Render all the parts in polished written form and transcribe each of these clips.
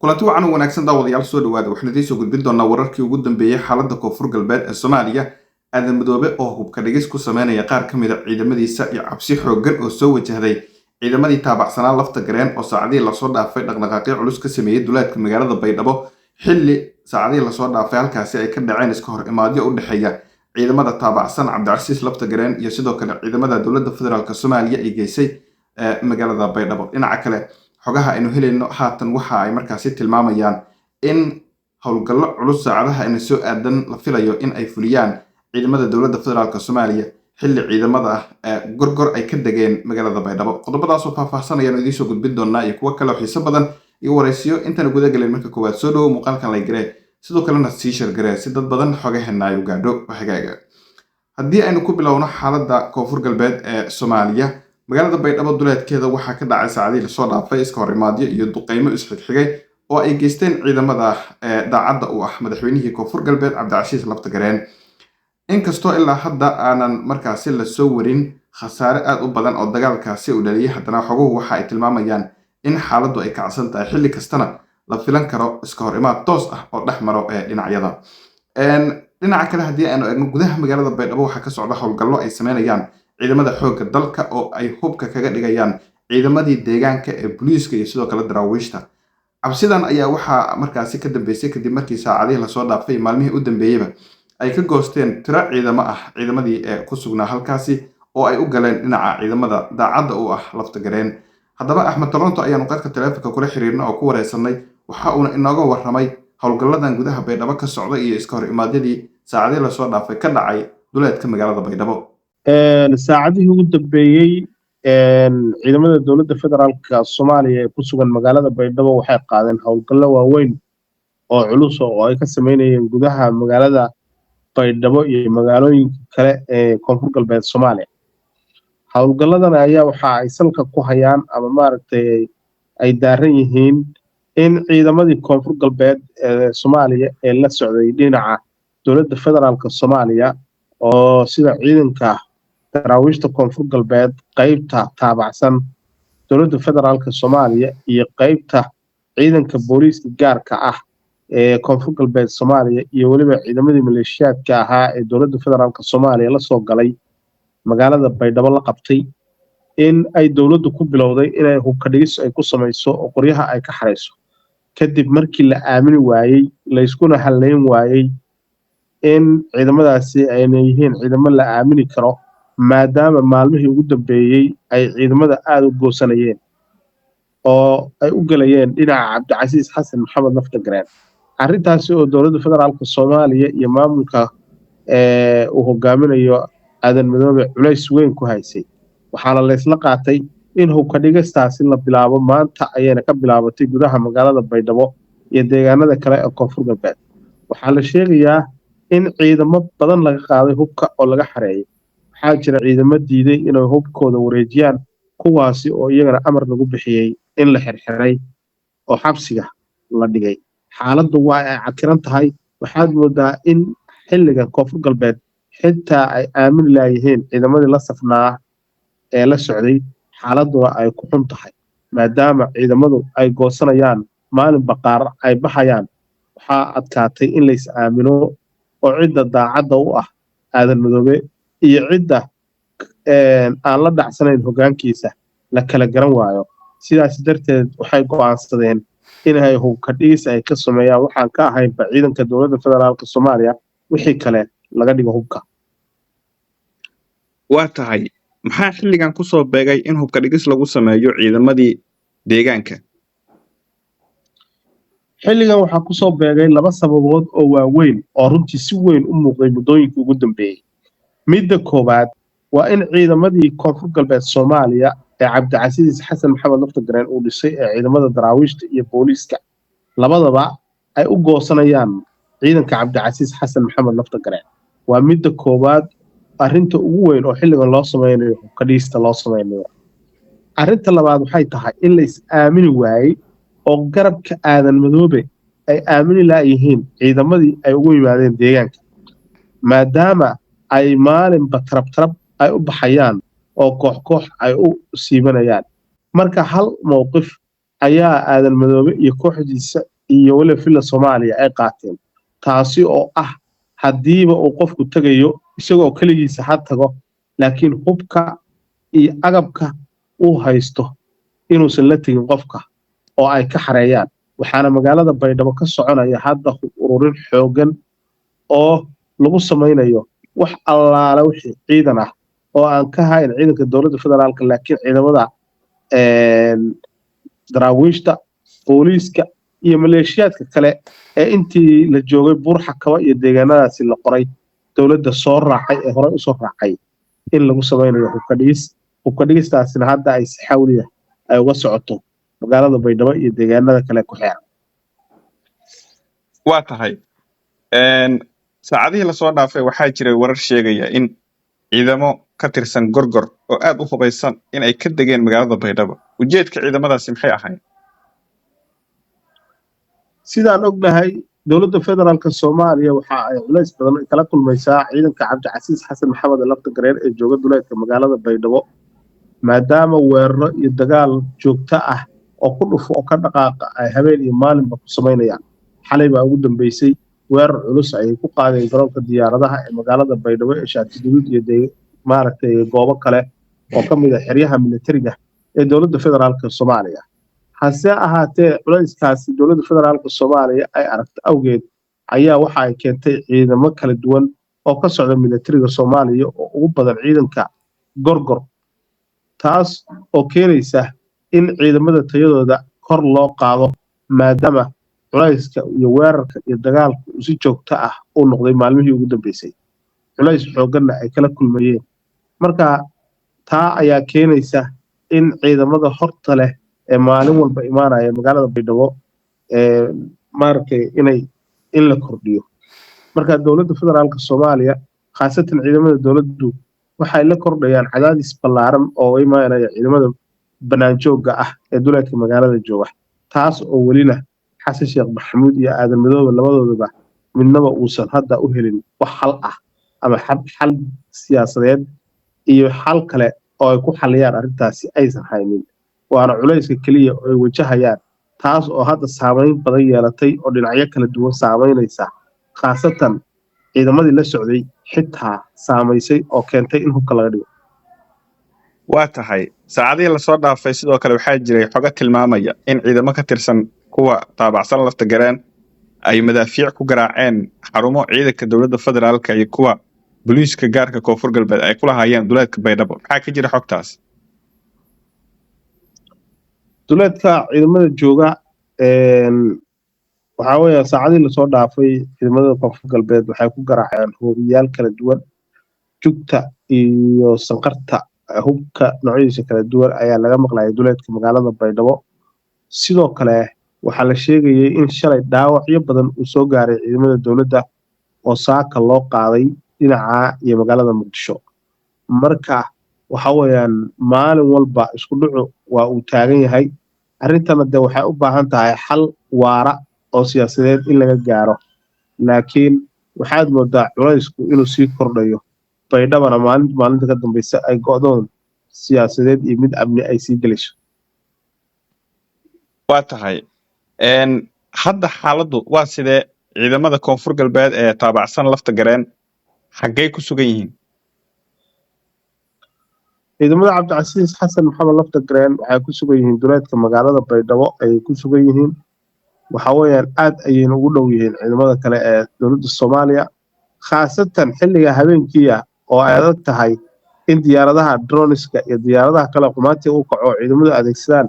kulanti wacan u wanaagsan daawadayaal soo dhawaada waxaan idiin soo gudbin doonaa wararkii ugu dambeeyey xaaladda koonfur galbeed ee Soomaaliya. Aadan Madoobe oo hubka dhigis ku sameynaya qaar ka mid ah ciidamadiisa iyo cabsi xooggan oo soo wajahday ciidamadii taabacsanaa lafta gareen oo saacadihii lasoo dhaafay dhaqdhaqaaqyo culus ka sameeyey duleedka magaalada Baydhabo xilli saacadihii lasoo dhaafay halkaasi ay ka dhaceen iska hor imaadyo u dhexeeya ciidamada taabacsan Cabdicasiis lafta gareen iyo sidoo kale ciidamada dowladda federaalka Soomaaliya ay geysay magaalada Baydhabo. Dhinaca kale xogaha aynu helayno haatan waxa ay markaasi tilmaamayaan in howlgallo culus saacadaha ayna soo aadan la filayo in ay fuliyaan ciidamada dowladda federaalka Soomaaliya xilli ciidamada gorgor ay ka degeen magaalada Baydhabo. Qodobadaas oo faahfaahsan ayaan idiin soo gudbin doonaa iyo kuwa kale oo xiiso badan iyo waraysiyo intaan guda galin marka koowaad soo dhawow muuqaalkan la garee sidoo kalena sii share garee si dad badan xogaheena ay u gaadho waxagaaga. Haddii aynu ku bilowno xaaladda koonfur galbeed ee Soomaaliya, magaalada Baydhabo duleedkeeda waxaa ka dhacay saacadihii lasoo dhaafay iska hor imaadyo iyo duqeymo isxigxigay oo ay geysteen ciidamada daacadda u ah madaxweynihii koonfur galbeed Cabdicasiis lafta gareen. Inkastoo ilaa hadda aanan markaasi la soo warin khasaare aad u badan oo dagaalkaasi u dhaliyay, haddana xoguhu waxa ay tilmaamayaan in xaaladdu ay kacsan tahay xilli kastana la filan karo iska hor imaad toos ah oo dhex maro dhinacyada. Dhinaca kale haddii aynu eegno gudaha magaalada Baydhabo waxaa ka socda howlgallo ay sameynayaan ciidamada xoogga dalka oo ay hubka kaga dhigayaan ciidamadii deegaanka ee booliiska iyo sidoo kale daraawiishta. Cabsidan ayaa waxaa markaasi ka dambeysay kadib markii saacadihii lasoo dhaafay maalmihii u dambeeyeyba ay ka goosteen tiro ciidamo ah ciidamadii ku sugnaa halkaasi oo ay u galeen dhinaca ciidamada daacadda u ah lafta gareen. Haddaba Axmed Toronto ayaanu qadka taleefanka kula xiriirnay oo ku wareysanay waxa uuna inooga warramay howlgalladan gudaha Baydhabo ka socda iyo iska hor imaadyadii saacadihii lasoo dhaafay ka dhacay duleedka magaalada Baydhabo. saacadihii ugu dambeeyey ciidamada dowladda federaalka Soomaaliya ee ku sugan magaalada Baydhabo waxay qaadeen howlgallo waaweyn oo culus oo ay ka sameynayeen gudaha magaalada Baydhabo iyo magaalooyinka kale ee koonfur galbeed Soomaaliya. Howlgalladan ayaa waxa ay salka ku hayaan ama maaragtay ay daaran yihiin in ciidamadii koonfur galbeed ee Soomaaliya ee la socday dhinaca dowladda federaalka Soomaaliya oo sida ciidanka daraawiishta koonfur galbeed qaybta taabacsan dowladda federaalka Soomaaliya iyo qaybta ciidanka booliiska gaarka ah ee koonfur galbeed Soomaaliya iyo waliba ciidamadii maleeshiyaadka ahaa ee dowladda federaalka Soomaaliya la soo galay magaalada Baydhabo la qabtay in ay dowladdu ku bilowday inay hubka dhigis ay ku samayso oo qoryaha ay ka xareyso kadib markii la aamini waayey la iskuna haleyn waayey in ciidamadaasi ayna yihiin ciidamo la aamini karo maadaama maalmihii ugu dambeeyey ay ciidamada aad u goosanayeen oo ay u galayeen dhinaca Cabdicasiis Xasan Maxamed lafta gareen. Arrintaasi oo dowladda federaalka Soomaaliya iyo maamulka uu hogaaminayo Aadan Madoobe culays weyn ku haysay, waxaana la isla qaatay in hubka dhigistaasi la bilaabo maanta ayayna ka bilaabatay gudaha magaalada Baydhabo iyo deegaanada kale ee koonfur galbeed. Waxaa la sheegayaa in ciidamo badan laga qaaday hubka oo laga xareeyay. Waxaa jira ciidamo diiday inay hubkooda wareejiyaan kuwaasi oo iyagana amar lagu bixiyey in la xirxiray oo xabsiga la dhigay. Xaaladdu waa ay cakiran tahay, waxaad moodaa in xilligan koonfur galbeed xitaa ay aamin laayihiin ciidamadii la safnaa ee la socday. Xaaladuna ay ku xun tahay maadaama ciidamadu ay goosanayaan maalin baqaar ay baxayaan. waxaa adkaatay in la is aamino oo cidda daacadda u ah Aadan Madoobe iyo cidda aan la dhacsanayn hoggaankiisa la kala garan waayo. Sidaas darteed waxay go'aansadeen in ay hubka dhigis ay ka sameeyaan waxaan ka ahaynba ciidanka dowladda federaalka Soomaaliya wixii kale laga dhigo hubka. Waa tahay maxaa xilligan ku soo beegay in hubka dhigis lagu sameeyo ciidamadii deegaanka? Xilligan waxaa ku soo beegay laba sababood oo waaweyn oo runtii si weyn u muuqday muddooyinkii ugu dambeeyey. Midda koowaad waa in ciidamadii koonfur galbeed Soomaaliya ee Cabdicasiis Xasan Maxamed lafta gareen uu dhisay ee ciidamada daraawiishta iyo booliiska labadaba ay u goosanayaan ciidanka Cabdicasiis Xasan Maxamed lafta gareen. Waa midda koowaad arrinta ugu weyn oo xilligan loo sameynayo hubka dhigista loo sameynayo. Arrinta labaad waxay tahay in la is aamini waayey oo garabka Aadan Madoobe ay aamini laayihiin ciidamadii ay ugu yimaadeen deegaanka maadaama ay maalinba tarab ay u baxayaan oo koox ay u siibanayaan. Marka hal mowqif ayaa aadan madoobe iyo kooxdiisa iyo weliba filla Soomaaliya ay qaateen taasi oo ah haddiiba uu qofku tagayo isagoo kaligiisa ha tago laakiin hubka iyo agabka uu haysto inuusan la tegin qofka oo ay ka xareeyaan waxaana magaalada Baydhabo ka soconaya hadda ururin xoogan oo lagu samaynayo wax allaala wixii ciidan ah oo aan ka hayn ciidanka dowladda federaalka laakiin ciidamada daraawiishta booliiska iyo maleeshiyaadka kale ee intii la joogay Buur-Xakaba iyo deegaanadaasi la qoray dowladda soo raacay ee hore u soo raacay in lagu samaynayo hubka dhigistaasina hadda ay si xawliya ay uga socoto magaalada Baydhabo iyo deegaanada kale ku xeeran waa tahay saacadihii la soo dhaafay waxaa jiray warar sheegaya in ciidamo ka tirsan gorgor oo aad u hubaysan in ay ka degeen magaalada Baydhabo ujeedka ciidamadaasi maxay ahayd sidaan ognahay dowladda federaalka Soomaaliya waxa ay culays badan kala kulmaysaa ciidanka Cabdicasiis Xasan Maxamed lafta gareer ee jooga duleedka magaalada Baydhabo maadaama weeraro iyo dagaal joogto ah oo ku dhufo oo ka dhaqaaqa ay habeen iyo maalinba ku sameynayaan xalay baa ugu dambeysay weerar culus ay ku qaadeen garoonka diyaaradaha ee magaalada Baydhabo ee Shaati Guduud iyo maaragtay goobo kale oo ka mid ah xeryaha militariga ee dowladda federaalka Soomaaliya hase ahaatee culayskaasi dowladda federaalka Soomaaliya ay aragto awgeed ayaa waxa ay keentay ciidamo kala duwan oo ka socda militariga Soomaaliya oo ugu badan ciidanka gorgor taas oo keenaysa in ciidamada tayadooda kor loo qaado maadaama culayska iyo weerarka iyo dagaalka si joogto ah uu noqday maalmihii ugu dambeysay culays xooganna ay kala kulmayeen marka taa ayaa keenaysa in ciidamada horta leh ee maalin walba imaanaya magaalada Baydhabo maarkay in la kordhiyo marka dowladda federaalka Soomaaliya khaasatan ciidamada dowladdu waxay la kordhayaan cadaadis ballaaran oo imaanaya ciidamada banaanjooga ah ee duleedka magaalada jooga taas oo welina Xasan Sheekh Maxamuud iyo Aadan Madoobe labadoodaba midnaba uusan hadda u helin wax xal ah ama xal siyaasadeed iyo xal kale oo ay ku xaliyaan arrintaasi aysan haynin waana culayska kaliya oo ay wajahayaan taas oo hadda saameyn badan yeelatay oo dhinacyo kala duwan saameynaysa khaasatan ciidamadii la socday xitaa saameysay oo keentay in hubka laga dhigo waa tahay saacadihii la soo dhaafay sidoo kale waxaa jiray xogo tilmaamaya in ciidamo ka tirsan kuwa taabacsan lafta gareen ay madaafiic ku garaaceen xarumo ciidanka dowladda federaalka iyo kuwa booliiska gaarka koonfur galbeed ay kula hayeen duleedka Baydhabo maxaa ka jira xogtaas duleedka ciidamada jooga waxa weeye saacadii la soo dhaafay ciidamada koonfur galbeed waxay ku garaaceen hoobiyaal kala duwan jugta iyo sanqarta hubka noocyadiisa kala duwan ayaa laga maqlayay duleedka magaalada Baydhabo sidoo kale waxaa la sheegayay in shalay dhaawacyo badan uu soo gaaray ciidamada dowladda oo saaka loo qaaday dhinaca iyo magaalada Muqdisho marka waxa weeyaan maalin walba isku dhacu waa uu taagan yahay arrintana de waxay u baahan tahay xal waara oo siyaasadeed in laga gaaro laakiin waxaad moodaa culaysku inuu sii kordhayo Baydhabana maalinta ka dambaysa ay go'doon siyaasadeed iyo mid amni ay sii gelayso waa tahay hadda xaaladdu waa sidee ciidamada koonfur galbeed ee taabacsan lafta gareen xaggay ku sugan yihiin ciidamada Cabdicasiis Xasan Maxamed lafta gareen waxay ku sugan yihiin duleedka magaalada Baydhabo ay ku sugan yihiin waxa weeyaan aad ayay ugu dhow yihiin ciidamada kale ee dowladda Soomaaliya khaasatan xilliga habeenkii oo ay adag tahay in diyaaradaha droniska iyo diyaaradaha kale qumaati u kaco ciidamadu adeegsadaan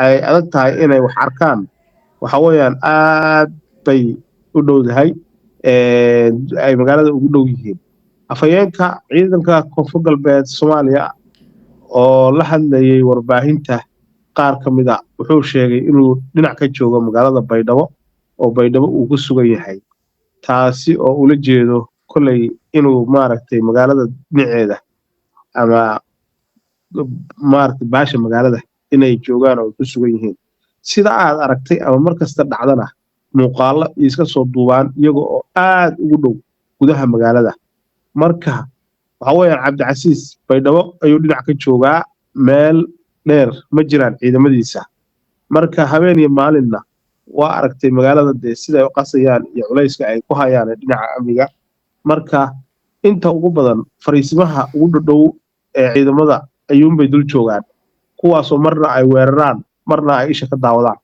ay adag tahay inay wax arkaan waxa weeyaan aad bay u dhowdahay ay magaalada ugu dhow yihiin afayeenka ciidanka koonfur galbeed Soomaaliya oo la hadlayay warbaahinta qaar ka mid ah wuxuu sheegay inuu dhinac ka joogo magaalada Baydhabo oo Baydhabo uu ku sugan yahay taasi oo ula jeedo kulay inuu maaragtay magaalada dhinaceeda ama maaragtay baasha magaalada inay joogaan oo ku sugan yihiin sida aad aragtay ama markasta dhacdana muuqaalo iska soo duubaan iyaga oo aad ugu dhow gudaha magaalada marka waxa weeyaan Cabdicasiis Baydhabo ayuu dhinac ka joogaa meel dheer ma jiraan ciidamadiisa marka habeen iyo maalinna waa aragtay magaalada dee siday u qasayaan iyo culayska ay ku hayaan dhinaca amniga marka inta ugu badan fariisimaha ugu dhow ee ciidamada ayuunbay dul joogaan kuwaasoo marna ay weeraraan marna ay isha ka daawadaan